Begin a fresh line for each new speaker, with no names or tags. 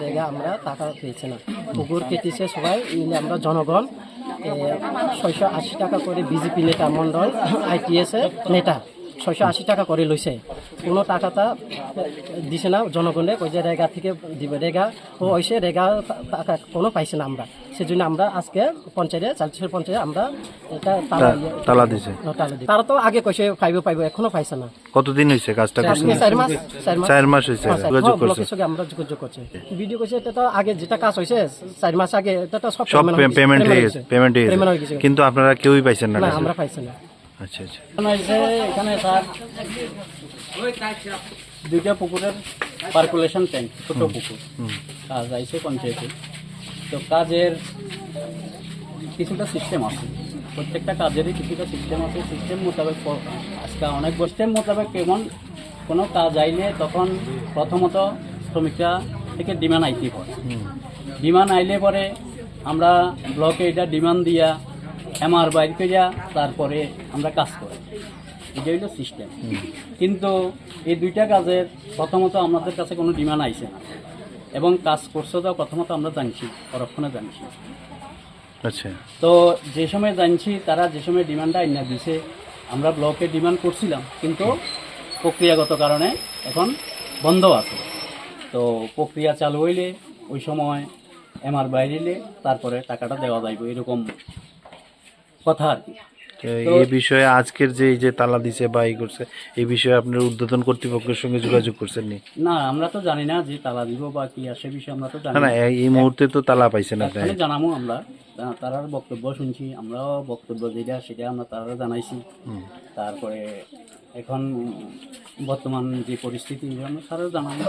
রেগা আমরা টাকা পেয়েছি না, পুকুর কেটেছে সবাই মিলে আমরা জনগণ 680 টাকা করে বিজেপি নেতা মন্ডল ITS নেতা 680 টাকা করে লইছে, কোনো টাকাটা দিছে না জনগণে, ওই যে রেগা থেকে দিবে, রেগা ও ওইসে রেগা টাকা কোনো পাইছে না আমরা, সেজন্য আমরা আজকে পঞ্চায়েতে চালচিসের পঞ্চায়েতে আমরা এটা
তালা দিছে।
তারা তো আগে কইছে পাইবো এখনো পাইছে না।
কতদিন হয়েছে কাজটা করছেন? 4 মাস হয়েছে।
ব্লকের সঙ্গে আমরা যোগাযোগ করছি, ভিডিও করছে, এটা তো আগে যেটা কাজ হয়েছে 4 মাস আগে, এটা তো সব
পেমেন্ট হয়ে গেছে, কিন্তু আপনারা কেউই পাইছেন না?
আমরা পাইছি না।
আচ্ছা আচ্ছা।
এখানে স্যার 2টা পুকুরের পার্কুলেশন ট্যাঙ্ক, ছোট পুকুর কাজ আইছে পঞ্চায়েতে। তো কাজের কিছুটা সিস্টেম আছে, প্রত্যেকটা কাজেরই কিছুটা সিস্টেম আছে, সিস্টেম মোতাবেক আজকে অনেক সিস্টেম মোতাবেক কেমন কোনো কাজ আইলে তখন প্রথমত শ্রমিকরা থেকে ডিমান্ড আইতে পড়ে, ডিমান্ড আইলে পরে আমরা ব্লকে এটা ডিমান্ড দিয়া MR বাইর করিয়া তারপরে আমরা কাজ করি, এটা হইল সিস্টেম। কিন্তু এই 2টা কাজের প্রথমত আমাদের কাছে কোনো ডিমান্ড আইছে না, এবং কাজ করছে তো প্রথমত আমরা জানছি, পরক্ষণে জানছি।
আচ্ছা,
তো যে সময় জানছি তারা যে সময় ডিমান্ডটা আইনা দিছে, আমরা ব্লকে ডিমান্ড করছিলাম, কিন্তু প্রক্রিয়াগত কারণে এখন বন্ধ আছে। তো প্রক্রিয়া চালু হইলে ওই সময় MR বাইরে তারপরে টাকাটা দেওয়া যাইব, এরকম কথা আর কি।
এই বিষয়ে আজকের যে এই যে তালা দিছে বা এই করছে, এই বিষয়ে আপনার ঊর্ধ্বতন কর্তৃপক্ষের সঙ্গে যোগাযোগ করছেন নি?
না, আমরা তো জানি না যে তালা দিব বা কি আসে বিষয়ে, আমরা তো জানি
না। এই মুহূর্তে তো তালা পাইছে না,
তাই জানাবো আমরা, তারার বক্তব্য শুনছি, আমরাও বক্তব্য যেটা সেটা আমরা তারা জানাইছি। তারপরে এখন বর্তমান যে পরিস্থিতি আমরা তারাও জানাবো।